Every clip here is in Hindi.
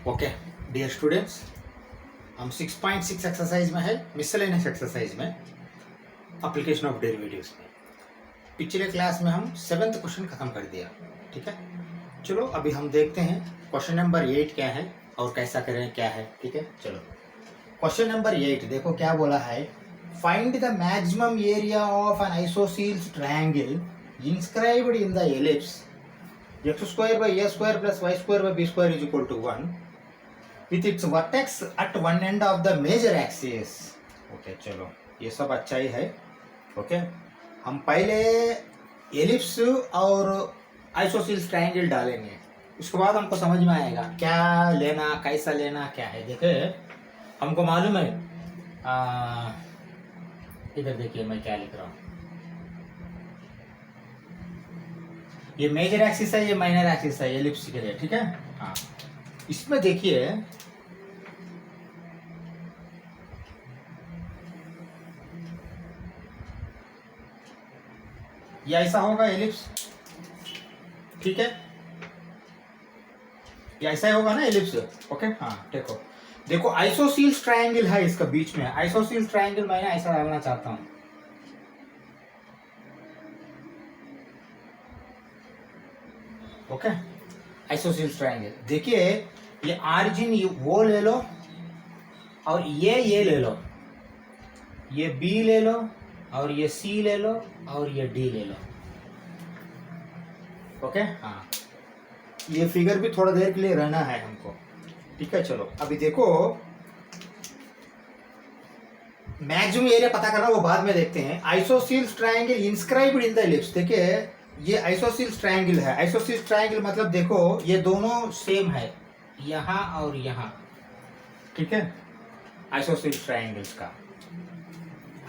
ओके डियर स्टूडेंट्स, हम 6.6 एक्सरसाइज में है, मिसलेनियस एक्सरसाइज में एप्लीकेशन ऑफ डेरिवेटिव्स में। पिछले क्लास में हम 7th क्वेश्चन खत्म कर दिया। ठीक है, चलो अभी हम देखते हैं क्वेश्चन नंबर 8 क्या है और कैसा करें क्या है। ठीक है, चलो क्वेश्चन नंबर 8 देखो क्या बोला है। Find the maximum area of N isosceles triangle inscribed in the ellipse x² by a² plus y² by b² is equal to 1 with its vertex at one end of the major axis। Okay चलो ये सब अच्छा ही है। ओके हम पहले एलिप्स और आइसोसेलेस ट्रायंगल डालेंगे, उसके बाद हमको समझ में आएगा क्या लेना कैसा लेना क्या है। देखिए हमको मालूम है, इधर देखिए मैं क्या लिख रहा हूँ। ये मेजर एक्सिस है, ये माइनर एक्सिस है एलिप्स के लिए। ठीक है, हाँ इसमें देखिए ये ऐसा होगा एलिप्स। ठीक है, ये ऐसा ही होगा ना एलिप्स। ओके हाँ देखो देखो आइसोसेलेस ट्रायंगल है इसका बीच में। आइसोसेलेस ट्रायंगल मैं ऐसा डालना चाहता हूँ। ओके आइसोसेलेस ट्रायंगल देखिए ये ऑरिजिन वो ले लो और ये ले लो, ये बी ले लो और ये सी ले लो और ये डी ले लो। ओके हाँ ये फिगर भी थोड़ा देर के लिए रहना है हमको। ठीक है चलो अभी देखो मैक्सिमम एरिया पता करना वो बाद में देखते हैं। Isosceles triangle inscribed in the ellipse, देखिए ये आइसोसेलेस ट्रायंगल है। आइसोसेलेस ट्रायंगल मतलब देखो ये दोनों सेम है यहाँ और यहाँ। ठीक है आइसोसेलेस ट्रायंगल्स का,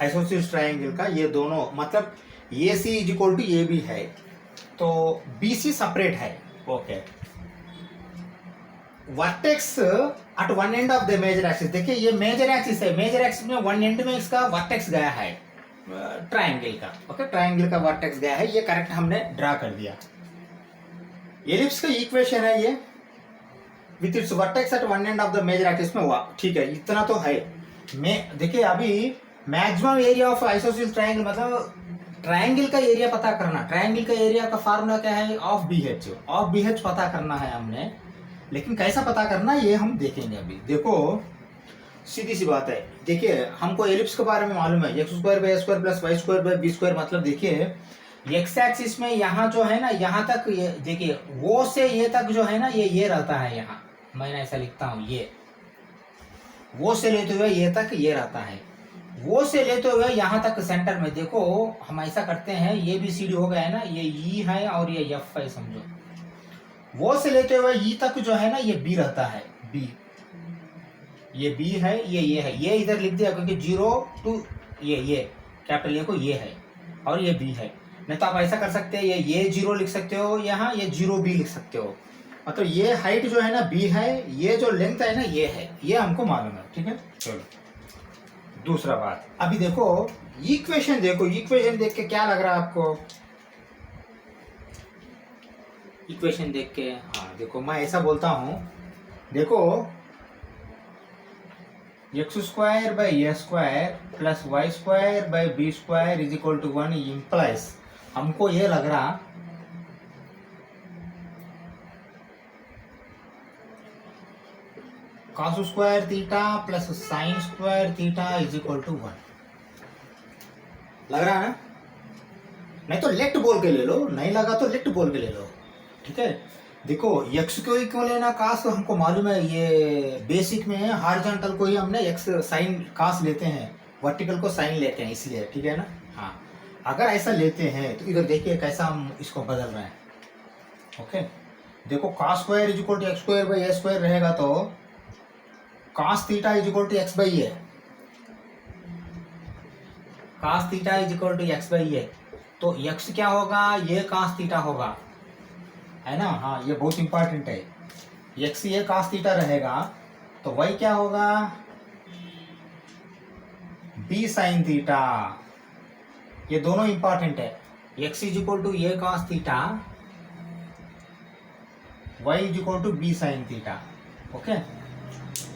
आइसोसेलेस ट्रायंगल का ये दोनों मतलब A C is equal to A B है, तो बी सी सेपरेट है। Okay vertex at one end of the major axis, देखिए ये मेजर एक्सिस है, मेजर एक्सिस में वन एंड में इसका वर्टेक्स गया है ट्रायंगल का। ओके ट्रायंगल का वर्टेक्स गया है, ये करेक्ट हमने ड्रा कर दिया। एलिप्स का इक्वेशन है ये with its vertex at one end of the major axis में हुआ। ठीक है इतना तो है। मैं देखिए अभी maximum area of isosceles triangle मतलब ट्रायंगल का एरिया पता करना। ट्रायंगल का एरिया का फार्मूला क्या है, half B H. Half B H पता करना है हमने, लेकिन कैसा पता करना ये हम देखेंगे अभी। देखो सीधी सी बात है, देखिए हमको एलिप्स के बारे में मालूम है x² by a² plus y² by b² मतलब देखिए एक्स एक्सिस में यहाँ जो है ना यहाँ तक ये देखिए वो से ये तक जो है ना ये रहता है। यहाँ मैंने ऐसा लिखता हूँ, ये वो से लेते हुए ये तक ये रहता है, वो से लेते हुए यहाँ तक सेंटर में। देखो हम ऐसा करते हैं, ये भी सी डी हो गया है ना, ये ई है और ये एफ है समझो। वो से लेते हुए ई तक जो है ना ये बी रहता है, बी ये बी है, ये है, ये इधर लिख दिया क्योंकि 0 to ये कैपिटल ए को ये है और ये बी है। नहीं तो आप ऐसा कर सकते हैं, ये 0 लिख सकते हो यहाँ, ये 0 बी लिख सकते हो। मतलब ये हाइट जो है ना बी है, ये जो लेंथ है ना ये है, ये हमको मालूम है। ठीक है चलो दूसरा बात अभी देखो इक्वेशन देखो, इक्वेशन देख के क्या लग रहा है आपको। इक्वेशन देख के हाँ देखो मैं ऐसा बोलता हूँ, देखो x² by a² plus y² by b² is equal to 1 implies, हमको ये लग रहा cos² theta plus sin² theta is equal to 1 लग रहा है ना। नहीं तो लेट बोल के ले लो, नहीं लगा तो लेट बोल के ले लो। ठीक है देखो x को ही क्यों लेना, कास तो हमको मालूम है, ये बेसिक में है। हॉरिजॉन्टल को ही हमने x साइन कास लेते हैं, वर्टिकल को साइन लेते हैं इसलिए। ठीक है ना हाँ अगर ऐसा लेते हैं तो इधर देखिए कैसा हम इसको बदल रहे हैं। ओके देखो cos² is equal to x² by a² रहेगा तो cos theta is equal to x by a, cos theta is equal to x by a, तो x क्या होगा, ये cos थीटा होगा है ना। हाँ ये बहुत इंपॉर्टेंट है, x ये cos थीटा रहेगा तो y क्या होगा, b sin थीटा। ये दोनों इंपॉर्टेंट है, x इज इक्वल टू ये cos theta, y is equal to B sine theta. Okay.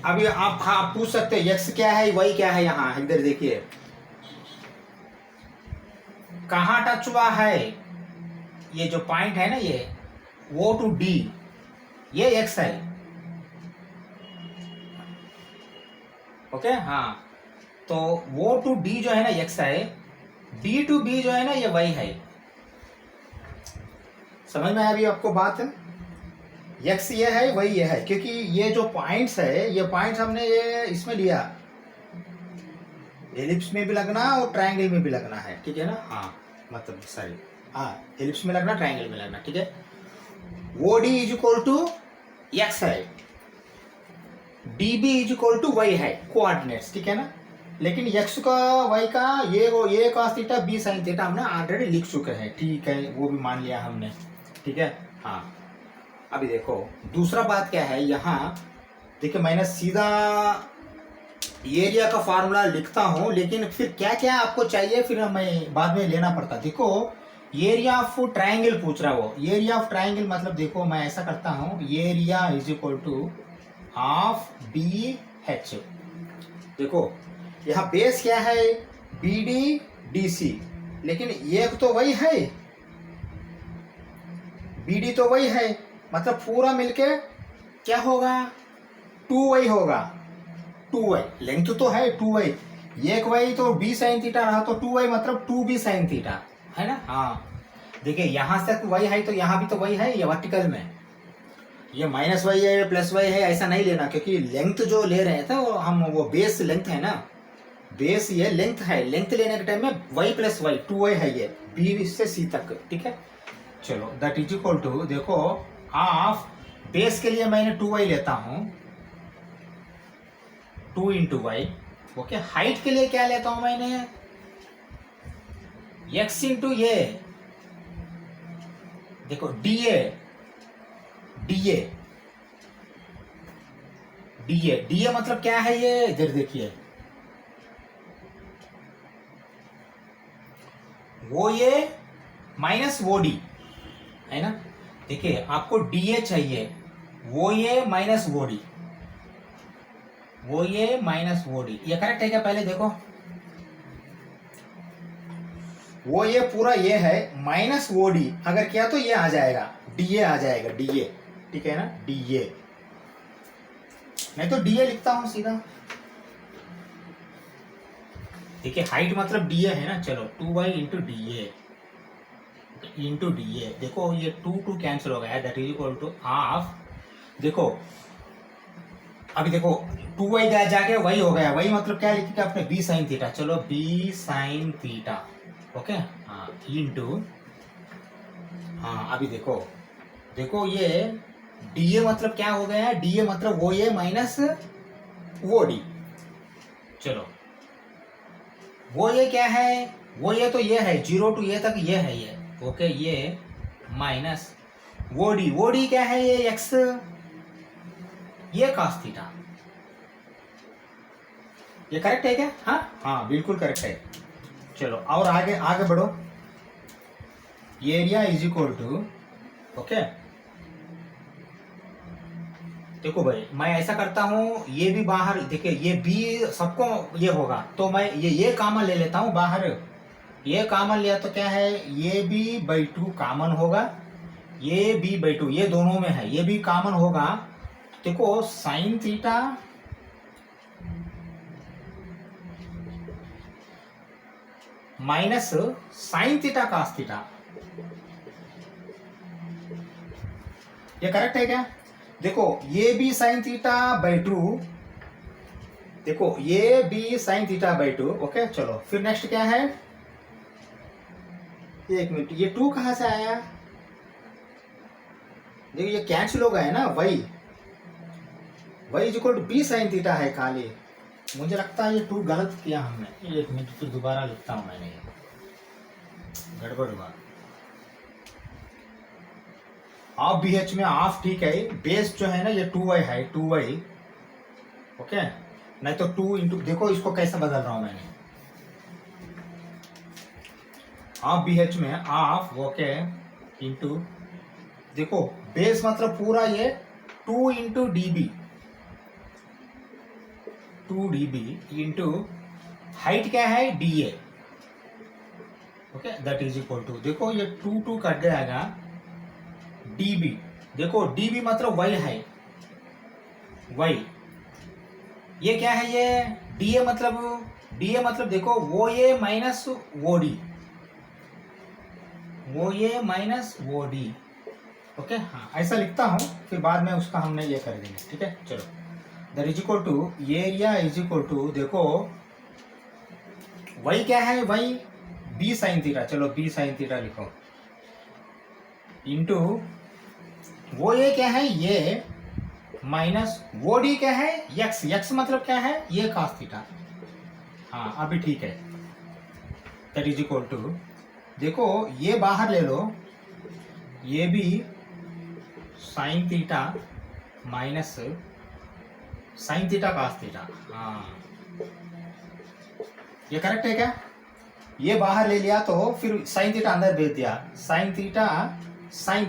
अभी आप पूछ सकते हैं x क्या है y क्या है। यहाँ इधर देखिए कहाँ टच हुआ है, ये जो पॉइंट है ना ये O टू D ये x है। ओके हाँ, तो O टू D जो है ना x है, D टू B जो है ना ये y है। समझ में आया अभी आपको बात है? x ये है y ये है, क्योंकि ये जो पॉइंट्स है ये पॉइंट्स हमने ये इसमें लिया, एलिप्स में भी लगना और ट्रायंगल में भी लगना है, ठीक है ना। हाँ मतलब सॉरी, हाँ एलिप्स में लगना ट्रायंगल में लगना, ठीक है। O D is equal to X है, D B is equal to Y है, कोऑर्डिनेट्स, ठीक है ना। लेकिन एक्स का वाई का ये cos theta B sine theta हमने ऑलरेडी लिख चुके हैं, ठीक है, वो भी मान लिया हमने, ठीक है। हाँ अभी देखो दूसरा बात क्या है, यहाँ देखिए मैंने सीधा एरिया का फार्मूला लिखता हूं, लेकिन फिर क्या क्या आपको चाहिए फिर मैं बाद में लेना पड़ता। देखो एरिया ऑफ ट्रायंगल पूछ रहा हो, एरिया ऑफ ट्रायंगल मतलब देखो मैं ऐसा करता हूं, area is equal to half B H. देखो यहाँ बेस क्या है बी डी डी सी, लेकिन एक तो वही है, बी डी तो वही है, मतलब पूरा मिलके क्या होगा 2y होगा, 2y लेंथ तो है 2y, एक y तो b साइन थीटा रहा तो 2y मतलब 2b साइन थीटा है ना। हाँ देखिए यहाँ से y है तो यहाँ भी तो y है, ये वर्टिकल में ये माइनस y है प्लस y है ऐसा नहीं लेना, क्योंकि लेंथ जो ले रहे थे वो हम वो बेस लेंथ है ना, बेस ये लेंथ है, लेंथ लेने के टाइम में y प्लस y 2y है ये b से c तक, ठीक है। चलो दैट इज इक्वल टू देखो हाफ बेस के लिए मैंने 2y लेता हूं 2 इंटू वाई, ओके। हाइट के लिए क्या लेता हूं मैंने x इंटू ये, देखो डीए डीए डीए डीए मतलब क्या है ये इधर देखिए, वो ये माइनस वो डी है ना। देखिए आपको डीए चाहिए, वो ये माइनस वो डी, वो ये माइनस वो डी, ये करेक्ट है क्या पहले देखो, वो ये पूरा ये है माइनस वो डी, अगर किया तो ये आ जाएगा डीए आ जाएगा डीए, ठीक है ना डीए, मैं तो डीए लिखता हूं सीधा। देखिए हाइट मतलब डीए है ना, चलो 2y into DA into DA, देखो ये 2 कैंसिल हो गया, that is equal to half, देखो अभी देखो 2y गया जाके y हो गया, y मतलब क्या लिखेगा आपने b साइन थीटा, चलो b साइन थीटा, ओके हाँ इंटू, हाँ अभी देखो देखो ये dA मतलब क्या हो गया, dA मतलब वो ये माइनस वो डी, चलो वो ये क्या है, वो ये तो ये है 0 टू ये तक ये है ये, ओके ये माइनस वो डी क्या है ये x, ये cos थीटा, ये करेक्ट है क्या? हाँ हाँ बिल्कुल करेक्ट है। चलो और आगे आगे बढ़ो, area is equal to, okay देखो भाई मैं ऐसा करता हूं, ये भी बाहर देखिए ये बी सबको ये होगा, तो मैं ये कॉमन ले लेता हूं बाहर, ये कॉमन लिया तो क्या है ये बी बाई 2 कॉमन होगा, ये बी बाई 2 ये दोनों में है, ये भी कॉमन होगा, देखो sine theta minus sine theta cos theta, ये करेक्ट है क्या? देखो ये भी साइन थीटा बाई 2, देखो ये भी साइन थीटा बाई 2, ओके चलो फिर नेक्स्ट क्या है, एक मिनट ये 2 कहां से आया, देखो ये कैंसिल हो गया है ना, y is equal to B sine theta है खाली, मुझे लगता है ये 2 गलत किया हमने, एक मिनट फिर दोबारा लिखता हूं मैंने, गड़बड़ हुआ, हाफ बी एच में हाफ ठीक है, बेस जो है ना ये 2y है 2y, ओके नहीं तो 2 इंटू, देखो इसको कैसे बदल रहा हूं मैंने, हाफ बी एच में हाफ ओके इंटू, देखो बेस मतलब पूरा ये 2 into D B, 2 dB into height क्या है DA, okay, that is equal to, देखो ये 2 कट जाएगा, DB, देखो DB मतलब y है, y, ये क्या है, ये DA मतलब देखो वो ये माइनस वो डी, वो ये माइनस वो डी, ओके, हाँ ऐसा लिखता हूँ, फिर बाद में उसका हमने ये कर देंगे, ठीक है। चलो, that is equal to area is equal to, देखो वही क्या है, वही बी साइन थीटा, चलो बी साइन थीटा लिखो, इंटू वो ये क्या है, ये माइनस वो डी क्या है, यक्स, यक्स मतलब क्या है, ये कॉस थीटा, हाँ अभी ठीक है, दैट इज इक्वल टू, देखो ये बाहर ले लो, ये भी sine theta minus sine theta cos theta, हाँ ये करेक्ट है क्या, ये बाहर ले लिया तो फिर साइन थीटा अंदर भेज दिया, साइन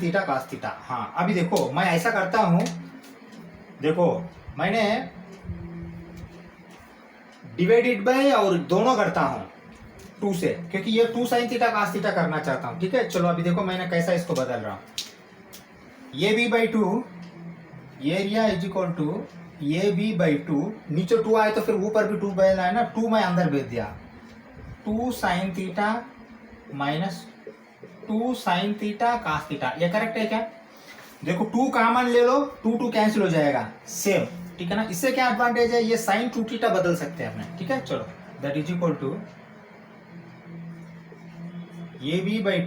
थीटा कॉस थीटा, हाँ अभी देखो मैं ऐसा करता हूँ, देखो मैंने डिवाइडेड बाय और दोनों करता हूँ 2 से, क्योंकि ये 2 साइन थीटा कॉस थीटा करना चाहता हूँ, ठीक है। चलो अभी देखो मैंने कैसा इसको बदल रहा हूँ, ये B by 2 area is equal to ये बी बाई 2, नीचे 2 आए तो फिर ऊपर भी 2 बदलना है ना, 2 मैं अंदर भेज दिया, 2 sine theta minus 2 sine theta cos theta, ये करेक्ट है क्या, देखो 2 कॉमन ले लो, 2 कैंसिल हो जाएगा, सेम, ठीक है ना। इससे क्या एडवांटेज है, ये साइन 2 थीटा बदल सकते हैं अपने, ठीक है। चलो दैट इज इक्वल टू ये बी बाई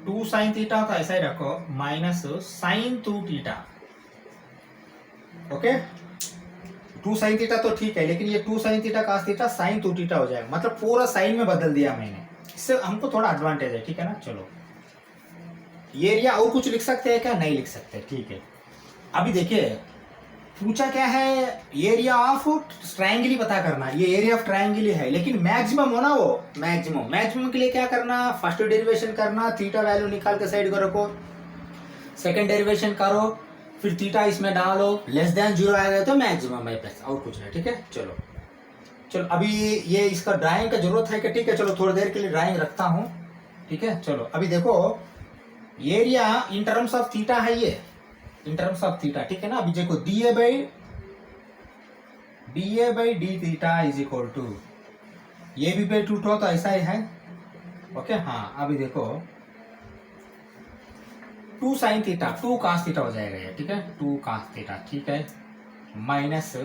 2 साइन थीटा तो ऐसा ही रखो, minus sine 2 theta, okay, 2 sine theta तो ठीक है, लेकिन ये 2 sine theta cos theta sine 2 theta हो जाएगा, मतलब पूरा साइन में बदल दिया मैंने, इससे हमको थोड़ा एडवांटेज है, ठीक है ना। चलो ये एरिया और कुछ लिख सकते हैं क्या, नहीं लिख सकते, ठीक है। अभी देखिए पूछा क्या है, एरिया ऑफ ट्रायंगल ही पता करना, ये एरिया ऑफ ट्रायंगल ही है, लेकिन मैक्सिमम हो ना, वो मैक्सिमम के लिए क्या करना, फर्स्ट डेरिवेशन करना, थीटा वैल्यू निकाल के साइड को रखो, सेकंड डेरिवेशन करो, फिर थीटा इसमें डालो, लेस देन 0 आएगा तो मैक्सिमम है प्लस, और कुछ नहीं, ठीक है। चलो अभी ये इसका ड्राइंग का जरूरत है कि, ठीक है चलो थोड़ी देर के लिए ड्राइंग रखता हूँ, ठीक है। चलो अभी देखो area in terms of theta है, ये इन टर्म्स ऑफ थीटा, ठीक है ना। अभी देखो D A by D theta is equal to ये भी बाई 2 तो ऐसा ही है, ओके, हाँ अभी देखो 2 साइन थीटा 2 कॉस थीटा हो जाएगा ये, ठीक है, 2 कॉस थीटा, ठीक है, minus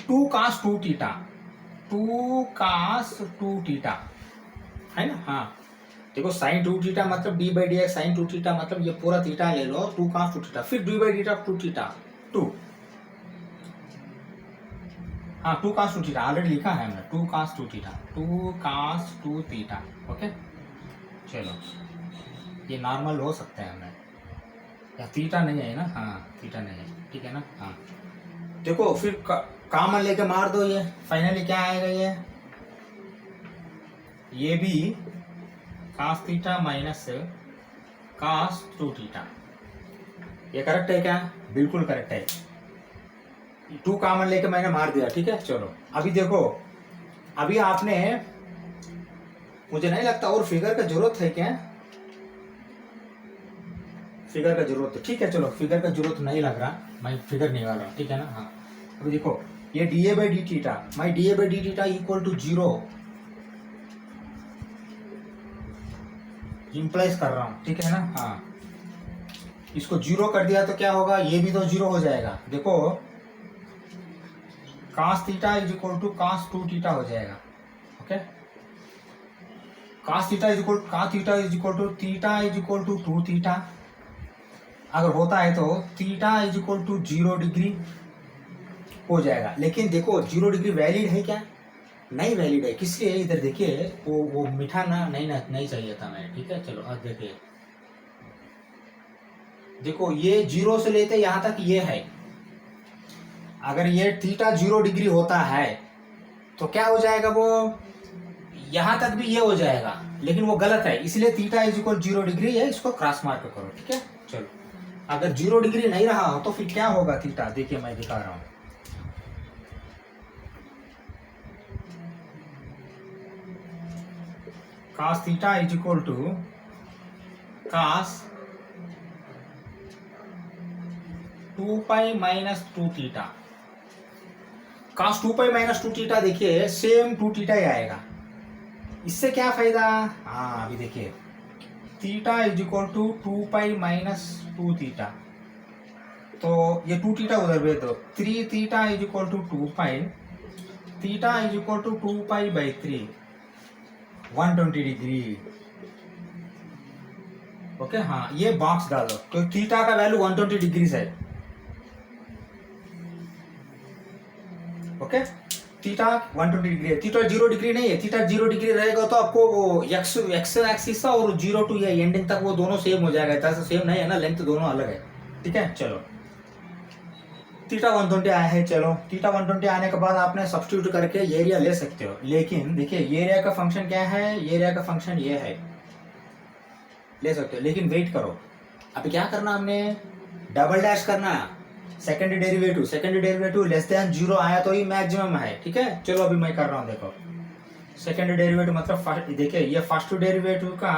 2 cos 2 theta 2 cos 2 theta है ना, हाँ देखो साइन 2 थीटा मतलब D by D X, sine 2 theta मतलब ये पूरा थीटा ले लो, 2 कॉस 2 थीटा, फिर डी बाई डी 2 थीटा 2, हाँ 2 कॉस 2 थीटा ऑलरेडी लिखा है हमने, 2 cos 2 theta 2 cos 2 theta, okay. चलो ये नॉर्मल हो सकता है हमें, या थीटा नहीं है ना, हाँ थीटा नहीं है, ठीक है ना, हाँ देखो फिर कॉमन लेके मार दो, ये फाइनली क्या आएगा, ये भी cos theta minus cos 2 theta, ये करेक्ट है क्या, बिल्कुल करेक्ट है, 2 कॉमन लेके मैंने मार दिया, ठीक है। चलो अभी देखो, अभी आपने, मुझे नहीं लगता और फिगर का जरूरत है क्या, फिगर का जरूरत है, ठीक है। चलो फिगर का जरूरत नहीं लग रहा, मैं फिगर नहीं लगा रहा, ठीक है ना, हाँ अभी देखो ये D A by D theta, my D A by D theta equal to 0 implies कर रहा हूँ, ठीक है ना, हाँ इसको 0 कर दिया तो क्या होगा, ये भी तो 0 हो जाएगा, देखो cos theta is equal to cos 2 theta हो जाएगा, okay, cos theta is equal to theta is equal to 2 theta, अगर होता है तो theta is equal to 0 degree हो जाएगा, लेकिन देखो 0 डिग्री वैलिड है क्या, नहीं वैलिड है, किस लिए, इधर देखिए वो मीठा नहीं चाहिए था मैं, ठीक है। चलो अब देखिए, देखो ये 0 से लेते यहां तक ये है, अगर ये थीटा 0 डिग्री होता है तो क्या हो जाएगा, वो यहां तक भी ये हो जाएगा, लेकिन वो गलत है, इसलिए थीटा इज इक्वल 0 डिग्री है, इसको क्रॉस मार्क करो, ठीक है। चलो अगर 0 डिग्री नहीं रहा हो तो फिर क्या होगा थीटा, देखिए मैं दिखा रहा हूं। cos theta is equal to cos 2 pi minus 2 theta. cos 2 pi minus 2 theta देखिए सेम 2 थीटा ही आएगा। इससे क्या फायदा, हाँ अभी देखिए theta is equal to 2 pi minus 2 theta, तो ये 2 थीटा उधर भेज दो, 3 theta is equal to 2 pi, theta is equal to 2 pi by 3, 120 degree. Okay हाँ, ये बॉक्स डालो तो थीटा का वैल्यू 120 डिग्री है। ओके थीटा 120 डिग्री है, थीटा 0 डिग्री नहीं है। थीटा 0 डिग्री रहेगा तो आपको वो एक्स एक्सिस और 0 टू ये एंडिंग तक वो दोनों सेम हो जाएगा। ऐसा सेम नहीं है ना, लेंथ दोनों अलग है। ठीक है चलो थीटा 120 आया है। चलो थीटा 120 आने के बाद आपने सब्स्टिट्यूट करके एरिया ले सकते हो, लेकिन देखिए एरिया का फंक्शन क्या है, एरिया का फंक्शन ये है, ले सकते हो लेकिन वेट करो। अभी क्या करना, हमने डबल डैश करना, सेकंड डेरिवेटिव लेस देन 0 आया तो ही मैक्सिमम है। ठीक है चलो अभी मैं कर रहा हूँ, देखो सेकंड डेरिवेटिव मतलब फर्स्ट, देखिए ये फर्स्ट डेरिवेटिव का,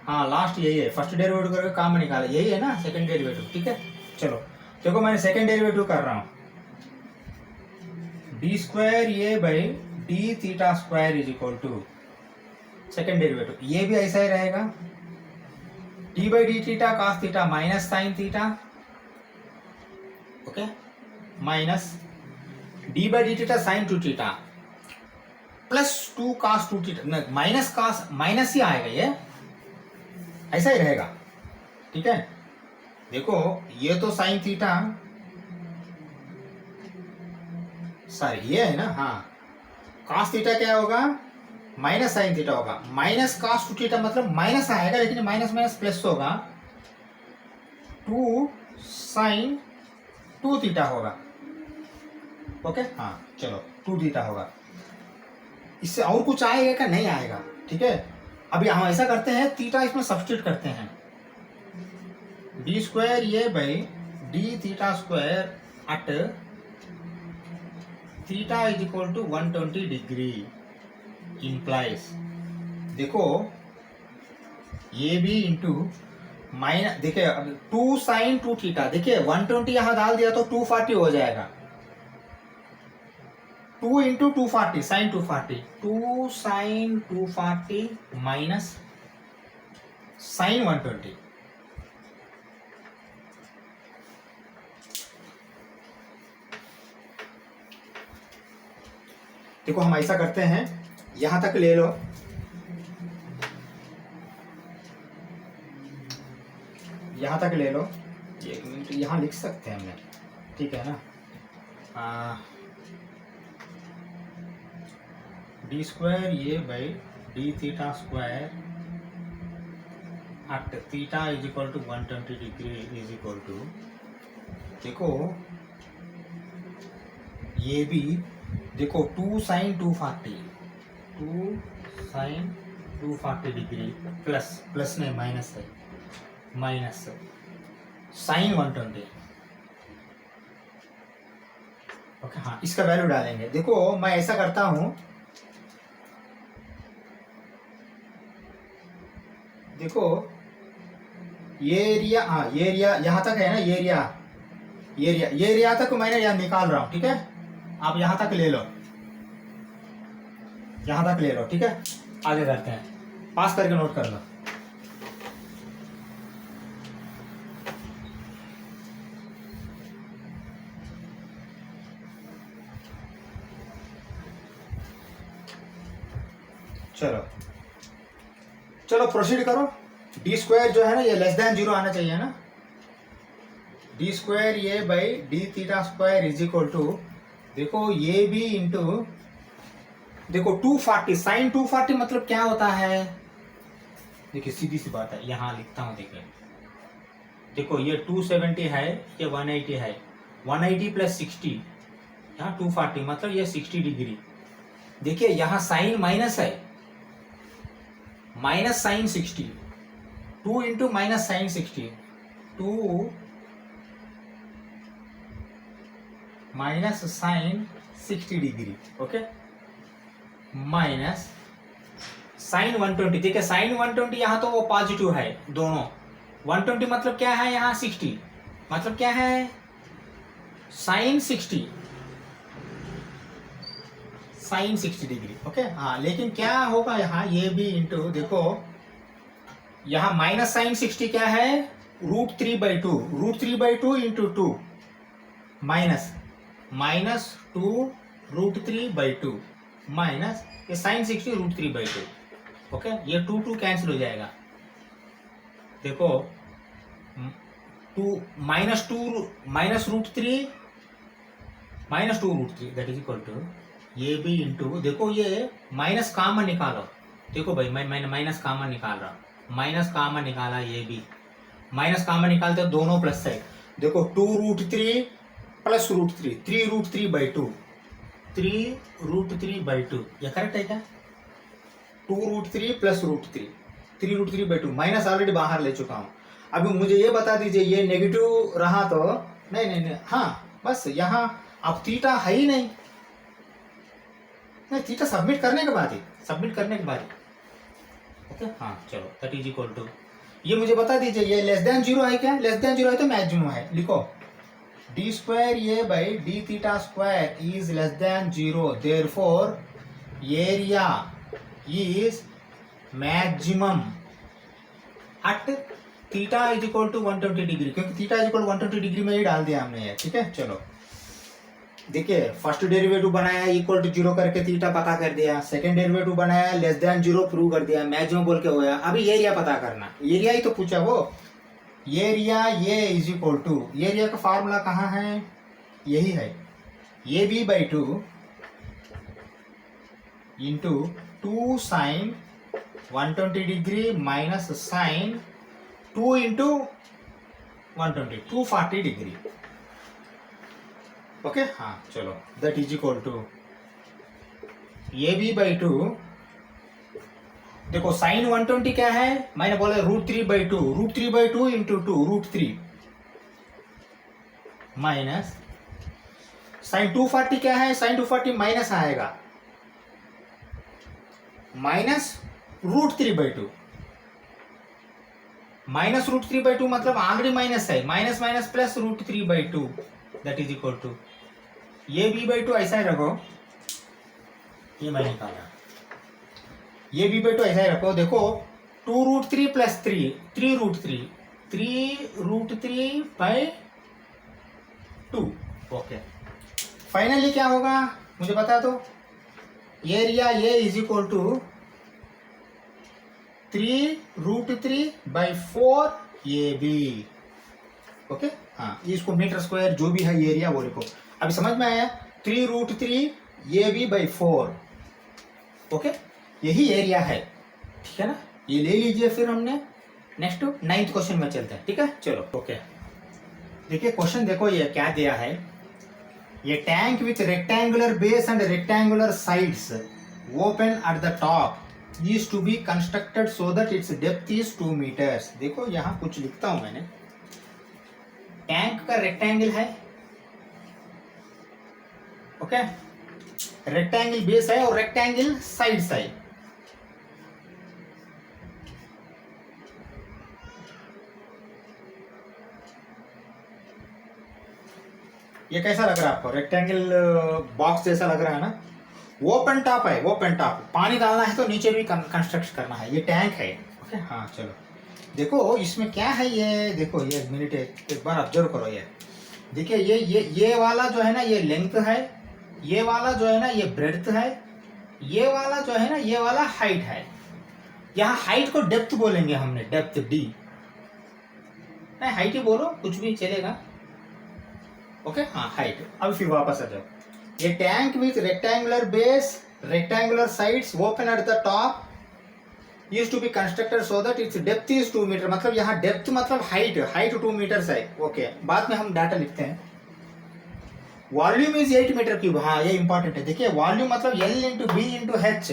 हाँ लास्ट यही है, फर्स्ट डेरिवेटिव करके काम में निकाला, यही है ना सेकंड डेरिवेटिव। ठीक है चलो देखो मैंने सेकंड डेरिवेटिव कर रहा हूं, D square A by D theta square is equal to second derivative, ये भी ऐसा ही रहेगा, D by D theta cos theta minus sine theta, okay minus D by D theta sine 2 theta plus 2 cos 2 theta, minus cos minus ही आएगा, ये ऐसा ही रहेगा। ठीक है देखो ये तो साइन थीटा, सॉरी ये है ना, हाँ कॉस थीटा क्या होगा, माइनस साइन थीटा होगा, माइनस कॉस 2 थीटा मतलब माइनस आएगा, लेकिन माइनस माइनस प्लस होगा, 2 साइन 2 थीटा होगा। ओके हाँ चलो 2 थीटा होगा, इससे और कुछ आएगा क्या, नहीं आएगा। ठीक है अभी हम ऐसा करते हैं, थीटा इसमें सब्स्टिट्यूट करते हैं, D square A by D theta square at theta is equal to 120 degree implies, देखो ये भी इंटू माइनस, देखिए 2 साइन 2 थीटा, देखिए 120 यहां डाल दिया तो 240 हो जाएगा, 2 into 240 sine 240, 2 sine 240 minus sine 120, देखो हम ऐसा करते हैं, यहां तक ले लो, यहां तक ले लो, 1 मिनट यहां लिख सकते हैं हमने, ठीक है ना, D square A by D theta square at theta is equal to 120 degree is equal to, देखो ये भी देखो 2 sine 240, 2 sine 240 degree plus, plus नहीं माइनस है, माइनस साइन 120। ओके हाँ इसका वैल्यू डालेंगे, देखो मैं ऐसा करता हूं, देखो ये एरिया, हाँ ये एरिया यहां तक है ना, ये एरिया तक मैंने यहां निकाल रहा हूं। ठीक है आप यहां तक ले लो, यहां तक ले लो। ठीक है आगे करते हैं, पास करके नोट कर लो। चलो चलो प्रोसीड करो, डी स्क्वायर जो है ना ये लेस देन 0 आना चाहिए ना, D square A by D theta square is equal to, देखो ये भी इंटू, देखो 240 साइन 240 मतलब क्या होता है, देखिए सीधी सी बात है, यहां लिखता हूं, देखिए देखो ये 270 है, ये 180 है, 180 प्लस 60 यहाँ 240 मतलब ये 60 डिग्री। देखिए यहाँ साइन माइनस है, minus sine 60, 2 into minus sine 60, 2 minus sine 60 degree, okay, minus sine 120। देखिए साइन 120 यहाँ तो वो पॉजिटिव है दोनों, 120 मतलब क्या है यहाँ 60, मतलब क्या है साइन 60, साइन 60 डिग्री, ओके। हाँ लेकिन क्या होगा यहाँ ये भी इंटू, देखो यहाँ माइनस साइन 60 क्या है √3/2, √3/2 इंटू 2 माइनस माइनस 2 √3/2 माइनस ये साइन 60 √3/2, ओके। ये 2 कैंसिल हो जाएगा, देखो 2 minus √3 that is equal to ये भी इंटू, देखो ये माइनस कामन निकालो, देखो भाई मैं माइनस कामन निकाल रहा हूँ, माइनस कामन निकाला, ये भी माइनस कामन निकालते हो दोनों प्लस है, देखो 2√3 प्लस √3, 3√3/2, 3√3/2, ये करेक्ट है क्या? 2√3 प्लस √3, 3√3/2 माइनस ऑलरेडी बाहर ले चुका हूँ। अभी मुझे ये बता दीजिए ये नेगेटिव रहा तो नहीं, हाँ बस यहाँ अब थीटा है ही नहीं, थीटा सबमिट करने के बाद ही, ओके। हाँ चलो दैट इज इक्वल टू, ये मुझे बता दीजिए ये लेस देन 0 है क्या? लेस देन 0 है तो मैक्सिमम है, लिखो d² a by d theta square is less than 0, therefore area is maximum at theta is equal to 120 degree, क्योंकि थीटा इज इक्वल 120 डिग्री में ही डाल दिया हमने ये, ठीक है। चलो देखिए फर्स्ट डेरिवेटिव बनाया इक्वल टू 0 करके थीटा पता कर दिया, सेकंड डेरिवेटिव बनाया लेस देन 0 प्रूव कर दिया, मैक्सिमम बोल के होया। अभी एरिया पता करना, एरिया ही तो पूछा वो, एरिया ये इज इक्वल टू, एरिया का फार्मूला कहाँ है? यही है AB/2 into 2 sine 120 degree minus sine 2 into 120, 240 degree, okay. हाँ चलो that is equal to AB/2, देखो साइन 120 क्या है मैंने बोला √3/2, √3/2 इंटू 2 √3 माइनस साइन 240 क्या है? साइन 240 माइनस आएगा माइनस √3/2, माइनस √3/2 मतलब ऑलरेडी माइनस है, minus minus plus √3/2 that is equal to ये B/2 ऐसा ही रखो, ये मैं निकाला, ये B/2 ऐसा ही रखो, देखो 2√3 प्लस 3, 3√3, 3√3/2, ओके। फाइनली क्या होगा मुझे बता दो, एरिया ये is equal to 3√3/4 AB, okay. हाँ इसको मीटर स्क्वायर जो भी है एरिया वो लिखो, अभी समझ में आया? 3√3 AB/4, ओके, यही एरिया है, ठीक है ना। ये ले लीजिए, फिर हमने नेक्स्ट 9th क्वेश्चन में चलते हैं, ठीक है। चलो ओके, देखिए क्वेश्चन देखो ये क्या दिया है, ये tank with rectangular base and rectangular sides open at the top is to be constructed so that its depth is 2 meters। देखो यहाँ कुछ लिखता हूं मैंने, टैंक का रेक्टेंगल है, ओके, रेक्टेंगल बेस है और रेक्टेंगल साइड्स है, ये कैसा लग रहा है आपको? रेक्टेंगल बॉक्स जैसा लग रहा है ना। ओपन टॉप है, ओपन टॉप, पानी डालना है तो नीचे भी कंस्ट्रक्ट करना है, ये टैंक है, ओके। हाँ चलो देखो इसमें क्या है, ये देखो ये मिनट एक बार ऑब्जर्व करो, ये देखिए ये वाला जो है ना ये लेंथ है, ये वाला जो है ना ये ब्रेड्थ है, ये वाला जो है ना ये वाला हाइट है। यहाँ हाइट को डेप्थ बोलेंगे हमने, डेप्थ D, नहीं हाइट ही बोलो कुछ भी चलेगा, ओके। हाँ हाइट। अब फिर वापस आ जाओ, ये tank with rectangular base rectangular sides open at the top is to be constructed so that its depth is 2 metre, मतलब यहाँ डेप्थ मतलब हाइट 2 मीटर्स है, ओके। बाद में हम डाटा लिखते हैं। वॉल्यूम इज 8 मीटर क्यूब, हाँ ये इंपॉर्टेंट है, देखिए वॉल्यूम मतलब L into B into H,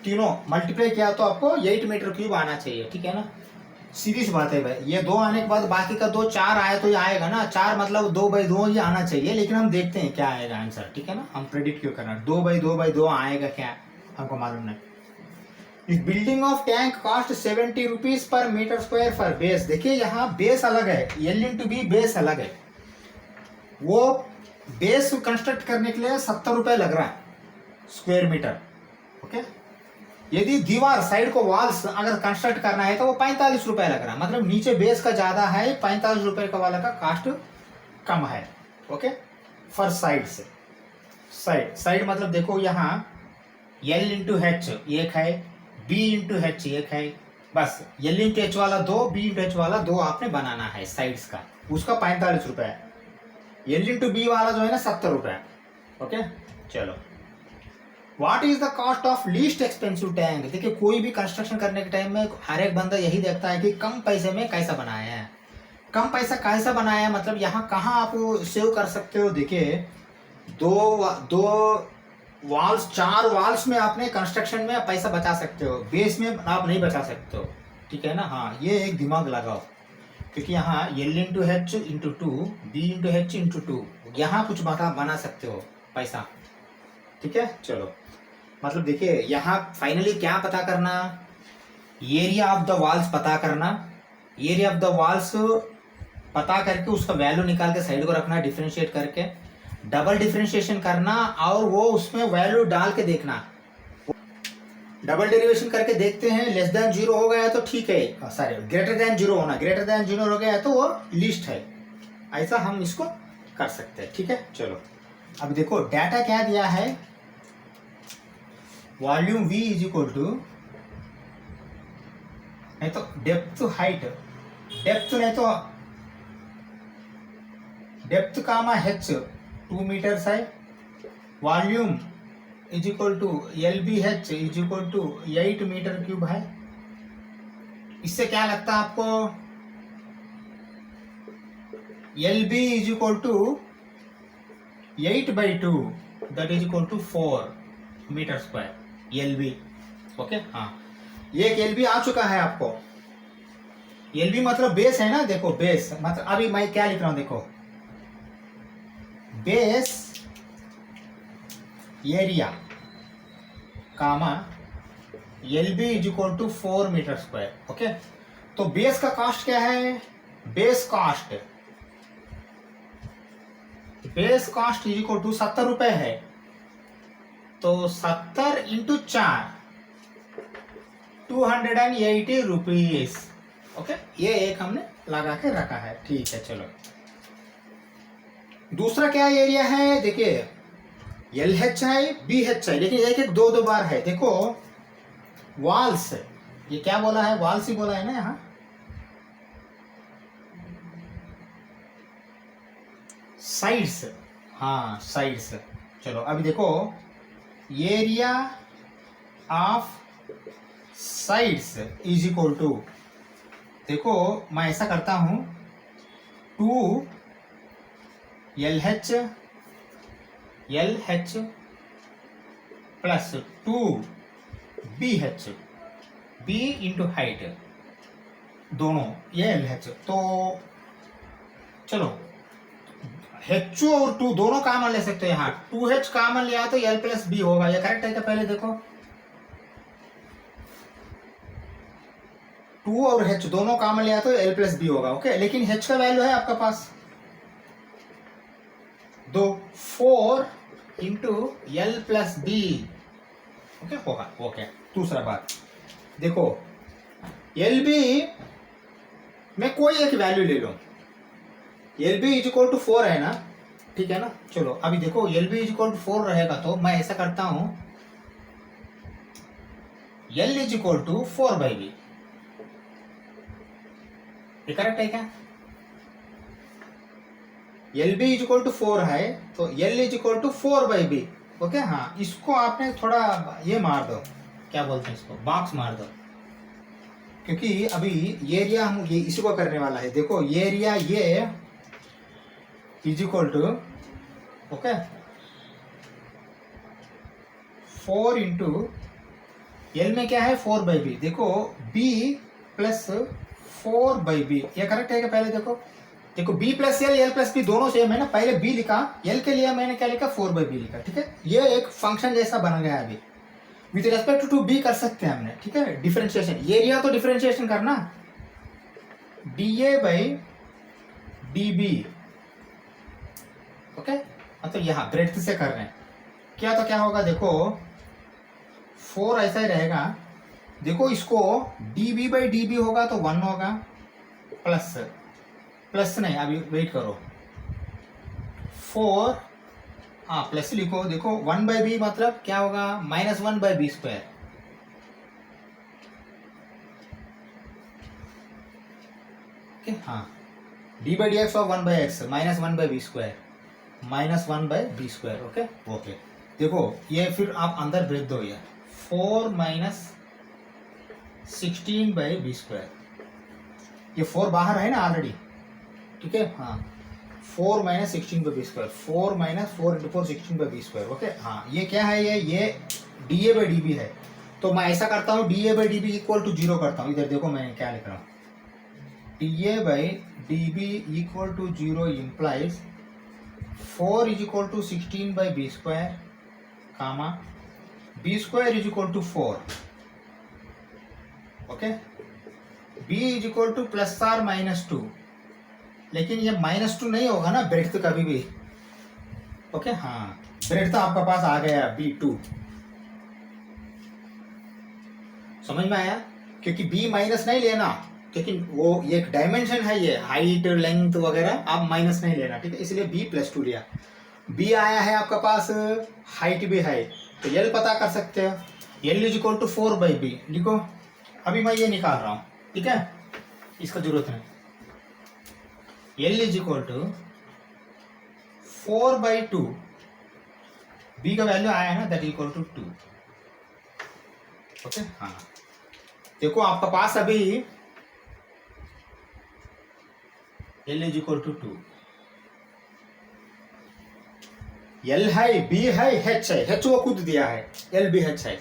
तीनों मल्टीप्लाई किया तो आपको 8 मीटर क्यूब आना चाहिए, ठीक है ना। सीधी सी बात है भाई, ये 2 आने के बाद बाकी का 2 4 आए तो ये आएगा ना, 4 मतलब 2/2 ही आना चाहिए, लेकिन हम देखते हैं क्या आएगा आंसर, ठीक है ना, हम प्रेडिक्ट क्यों करना, 2/2/2 आएगा क्या हमको मालूम नहीं। इस building of tank cost 70 rupees per metre square for base. देखिए यहाँ बेस अलग है, एल इंटू बी बेस अलग है, वो बेस कंस्ट्रक्ट करने के लिए 70 रुपए लग रहा है स्क्वायर मीटर, ओके। यदि दीवार साइड को वॉल्स अगर कंस्ट्रक्ट करना है तो वो 45 रुपए लग रहा है, मतलब नीचे बेस का ज्यादा है, 45 रुपए का वाला का कॉस्ट कम है, ओके। फॉर साइड से साइड मतलब देखो यहाँ एल इंटू एच एक है, बी इंटू एच एक है, बस एल इंटू एच वाला 2, बी इंटू एच वाला 2 आपने बनाना है साइड्स का, उसका 45 रुपए है। एल इंटू बी वाला जो है ना 70 रुपए, ओके। चलो, what is the cost of least expensive tank. देखिए कोई भी कंस्ट्रक्शन करने के टाइम में हर एक बंदा यही देखता है कि कम पैसे में कैसा बनाया है, कम पैसा कैसा बनाया है, मतलब यहाँ कहाँ आप सेव कर सकते हो। देखिए दो वॉल्स 4 वॉल्स में आपने कंस्ट्रक्शन में पैसा बचा सकते हो, बेस में आप नहीं बचा सकते हो, ठीक है ना। हाँ, ये एक दिमाग लगाओ, क्योंकि यहाँ L into H into 2, B into H into 2, यहाँ कुछ बना सकते हो पैसा, ठीक है। चलो, मतलब देखिए यहाँ फाइनली क्या पता करना, एरिया ऑफ द वॉल्स पता करना, एरिया ऑफ द वॉल्स पता करके उसका वैल्यू निकाल के साइड को रखना, डिफरेंशिएट करके डबल डिफरेंशिएशन करना, और वो उसमें वैल्यू डाल के देखना, डबल डेरिवेशन करके देखते हैं, लेस देन 0 हो गया तो ठीक है, सॉरी ग्रेटर देन 0 होना, ग्रेटर देन 0 हो गया तो वो लिस्ट है, ऐसा हम इसको कर सकते हैं, ठीक है। चलो, अब देखो डाटा क्या दिया है, volume V is equal to, नहीं तो डेप्थ हाइट, डेप्थ नहीं तो डेप्थ कामा h 2 मीटर्स है, volume is equal to LBH is equal to 8 metre cube है। इससे क्या लगता है आपको, LB is equal to 8/2 that is equal to 4 metre square LB, ओके। हाँ, एक LB आ चुका है आपको, LB मतलब बेस है ना, देखो बेस मतलब अभी मैं क्या लिख रहा हूं, देखो base area comma LB is equal to 4 metre square, okay. तो बेस का कॉस्ट क्या है, base cost is equal to 70 रुपए है, तो 70 इंटू 4 280 रुपीज, ओके। ये एक हमने लगा के रखा है, ठीक है। चलो, दूसरा क्या एरिया है, देखिए LH है, BH है, लेकिन एक एक 2 बार है। देखो वॉल्स, ये क्या बोला है, वॉल्स ही बोला है ना यहाँ, साइड्स, हाँ साइड्स। चलो अभी देखो area of sides is equal to, देखो मैं ऐसा करता हूं 2 LH plus 2 BH, B into height दोनों ये LH, तो चलो H और 2 दोनों कॉमन ले सकते हो, यहाँ 2H कॉमन लिया तो L प्लस B होगा, ये करेक्ट है क्या, पहले देखो 2 और H दोनों कॉमन लिया तो L प्लस B होगा, ओके। लेकिन H का वैल्यू है आपका पास 2, 4 into L plus B, okay होगा, ओके। दूसरा बात देखो LB में कोई एक वैल्यू ले लो, LB इज इक्वल टू 4 है ना, ठीक है ना। चलो अभी देखो LB इज इक्वल टू 4 रहेगा तो मैं ऐसा करता हूं L is equal to 4/B, ये करेक्ट है क्या, LB इज इक्वल टू 4 है तो L is equal to 4/B, okay. हाँ, इसको आपने थोड़ा ये मार दो, क्या बोलते हैं इसको, बॉक्स मार दो, क्योंकि अभी एरिया हम ये इसी को करने वाला है। देखो एरिया ये is equal to, okay, 4 into L में क्या है 4/B, देखो B प्लस 4/b, ये करेक्ट है क्या? पहले देखो देखो b plus L plus B दोनों सेम है ना, पहले b लिखा, l के लिए मैंने क्या लिखा 4/b लिखा, ठीक है। ये एक फंक्शन जैसा बन गया अभी, विथ रेस्पेक्ट टू b कर सकते हैं हमने, ठीक है। डिफरेंशिएशन एरिया तो डिफरेंशिएशन करना, dA/dB, ओके, मतलब यहाँ ब्रेड्थ से कर रहे हैं क्या, तो क्या होगा देखो 4 ऐसा ही रहेगा, देखो इसको dB/dB होगा तो 1 होगा, प्लस नहीं, अभी वेट करो, 4 प्लस लिखो, देखो 1/b मतलब क्या होगा -1/b², ओके। हाँ, d/dx of 1/x -1/b², -1/b², okay okay. देखो ये फिर आप अंदर ब्रेक दो, ये 4 - 16/b², ये 4 बाहर है ना ऑलरेडी, ठीक है। हाँ, 4 - 16/b², 4 - 4 × 4 16/b², ओके। हाँ, ये क्या है, ये dA/dB है, तो मैं ऐसा करता हूँ dA/dB = 0 करता हूँ, इधर देखो मैं क्या लिख रहा हूँ, dA/dB = 0 implies 4 = 16/b², b² = 4, okay. b = ±2, लेकिन ये -2 नहीं होगा ना ब्रेड्थ कभी भी, ओके। हाँ, ब्रेड्थ आपका पास आ गया b2, समझ में आया, क्योंकि b माइनस नहीं लेना, क्योंकि वो एक डायमेंशन है, ये हाइट लेंथ वगैरह आप माइनस नहीं लेना, ठीक है, इसलिए b+2 लिया। b आया है आपका पास, हाइट भी है, तो l पता कर सकते हो, l = 4/b लिखो, अभी मैं ये निकाल रहा हूँ, ठीक है, इसका जरूरत नहीं, l = 4/2, b का वैल्यू आया है ना, दैट = 2, ओके। हाँ, देखो आपका पास अभी l = 2, l है, b है, h है, h वो खुद दिया है, l b h है।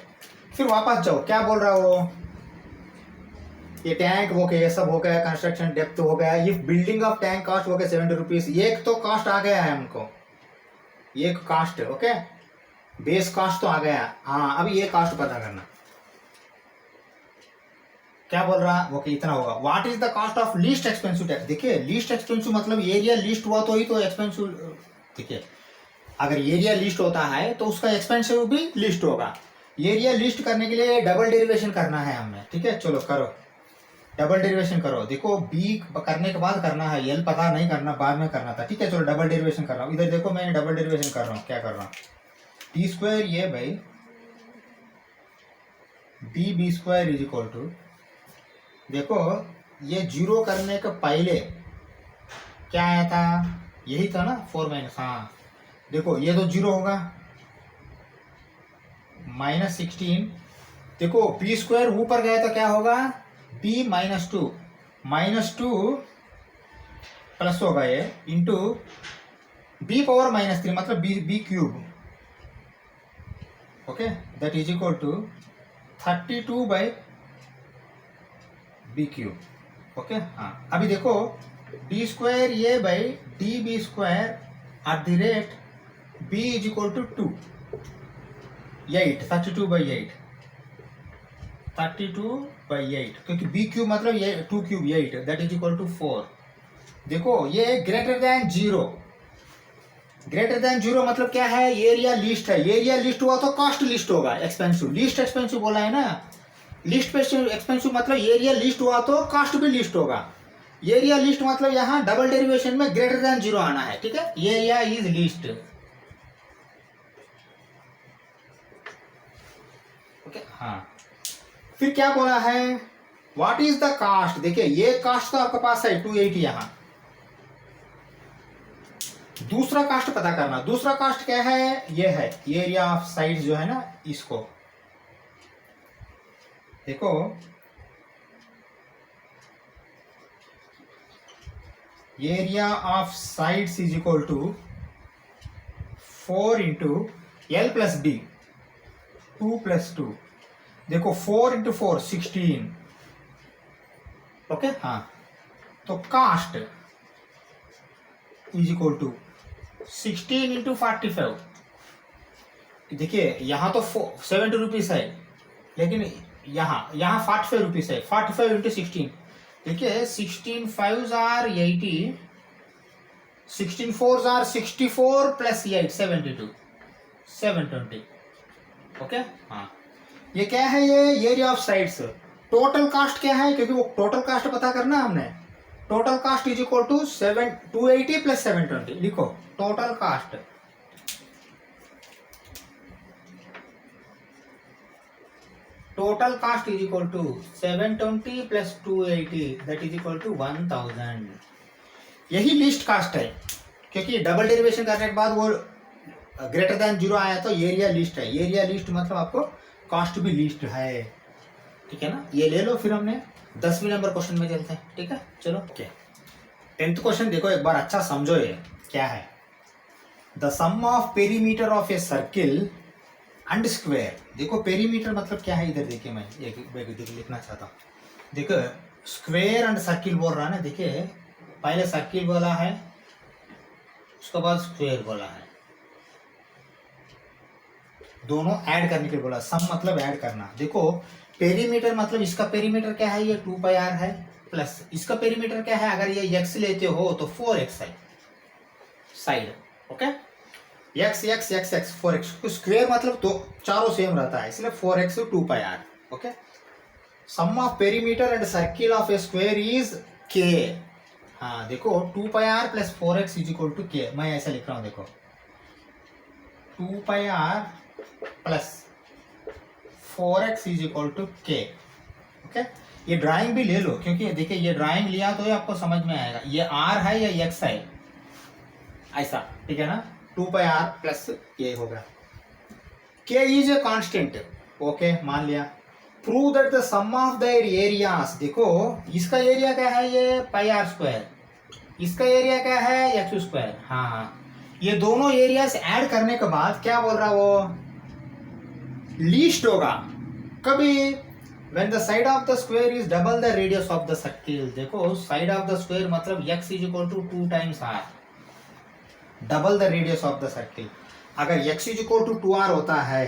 फिर वापस जाओ, क्या बोल रहा हो, ये टैंक हो गया, ये सब हो गया, कंस्ट्रक्शन डेप्थ हो गया, ये बिल्डिंग ऑफ टैंक कॉस्ट हो गया 70 रुपीज, एक तो कॉस्ट आ गया है हमको, एक कॉस्ट, ओके, बेस कॉस्ट तो आ गया। हाँ, अभी ये कॉस्ट पता करना, क्या बोल रहा, ओके, इतना होगा। What is the cost of least expensive tax, देखिए लीस्ट एक्सपेंसिव मतलब एरिया लीस्ट हुआ तो ही तो एक्सपेंसिव, देखिए अगर एरिया लिस्ट होता है तो उसका एक्सपेंसिव भी लिस्ट होगा। एरिया लिस्ट करने के लिए डबल डेरिवेशन करना है हमें, ठीक है, चलो करो, डबल डेरिवेशन करो, देखो b करने के बाद करना है, l पता नहीं करना, बाद में करना था, ठीक है। चलो डबल डेरिवेशन कर रहा हूँ, इधर देखो मैं डबल डेरिवेशन कर रहा हूँ, क्या कर रहा हूँ, t² dB² = देखो ये 0 करने के पहले क्या आया था, यही था ना 4 - हाँ, देखो ये तो 0 होगा, -16, देखो b² ऊपर गया तो क्या होगा, b -2 प्लस होगा ये, इंटू b⁻³ मतलब b³, okay, that = 32/b³, okay. हाँ, अभी देखो d²a/dB² @ b = 2, 8, 32/8, 32/8, क्योंकि b³ मतलब ये 2³ 8, दैट = 4। देखो ये ग्रेटर देन 0 मतलब क्या है, एरिया लिस्ट है, एरिया लिस्ट हुआ तो कॉस्ट लिस्ट होगा, एक्सपेंसिव, लिस्ट एक्सपेंसिव बोला है ना, लिस्ट एक्सपेंसिव मतलब एरिया लिस्ट हुआ तो कॉस्ट भी लिस्ट होगा। एरिया लिस्ट मतलब यहाँ डबल डेरिवेशन में ग्रेटर देन 0 आना है, ठीक है, एरिया इज लिस्ट, ओके। हाँ, फिर क्या बोला है, व्हाट इज द कास्ट, देखिए ये कास्ट तो आपके पास है 280, यहाँ दूसरा कास्ट पता करना, दूसरा कास्ट क्या है, ये है एरिया ऑफ साइड जो है ना, इसको देखो, area of sides is equal to 4 × l + d, 2 + 2, देखो 4 × 4 16, ओके हाँ, तो cost is equal to 16 into 45। देखिए यहाँ तो 70 रुपीज है, लेकिन यहाँ 45 रुपीज है। 45 इंटू 16, देखिए 16 5s are 80, 16 4s are 64 plus 8 72 720। Okay हाँ, ये क्या है, ये area of sides. Total cost क्या है, क्योंकि वो टोटल कास्ट पता करना हमने। Total cost is equal to 280 plus 720। लिखो total cost, total cost is equal to 720 plus 280, that is equal to 1000। यही लिस्ट कास्ट है, क्योंकि डबल डेरिवेशन करने के बाद वो ग्रेटर देन 0 आया तो एरिया लिस्ट है। एरिया लिस्ट मतलब आपको कास्ट भी लिस्ट है, ठीक है ना। ये ले लो, फिर हमने 10वीं नंबर क्वेश्चन में चलते हैं, ठीक है। चलो ओके, 10th क्वेश्चन देखो एक बार अच्छा समझो। ये क्या है, the sum of perimeter of a circle and square. देखो पेरीमीटर मतलब क्या है, इधर देखिए मैं एक लिखना चाहता हूँ। देखो स्क्वायर एंड सर्किल बोल रहा है ना, देखिए पहले सर्किल बोला है, उसके बाद स्क्वायर बोला है, दोनों ऐड करने के लिए बोला। सम मतलब ऐड करना। देखो पेरीमीटर मतलब इसका पेरीमीटर क्या है, ये 2πr है, प्लस इसका पेरीमीटर क्या है, अगर ये x लेते हो तो 4x है side. Okay, x x x x 4x, square मतलब तो चारों सेम रहता है, इसलिए 4x 2πr। Okay, sum of perimeter and circle of a square is k। हाँ देखो 2πr plus 4x is equal to k। मैं ऐसा लिख रहा हूँ, देखो 2πr plus 4x is equal to k। Okay, ये ड्राइंग भी ले लो, क्योंकि देखिए ये ड्राइंग लिया तो ये आपको समझ में आएगा, ये r है या x है, ऐसा, ठीक है ना। 2πr प्लस ये होगा, k is a constant. Okay, मान लिया। Prove that the sum of their areas. देखो इसका एरिया क्या है, ये πr², इसका एरिया क्या है x²। हाँ, ये दोनों एरियाज ऐड करने के बाद क्या बोल रहा वो, लीस्ट होगा कभी, when the side of the square is double the radius of the circle। देखो side of the square मतलब x is equal to 2 times r, double the radius of the circle। अगर x is equal to 2r होता है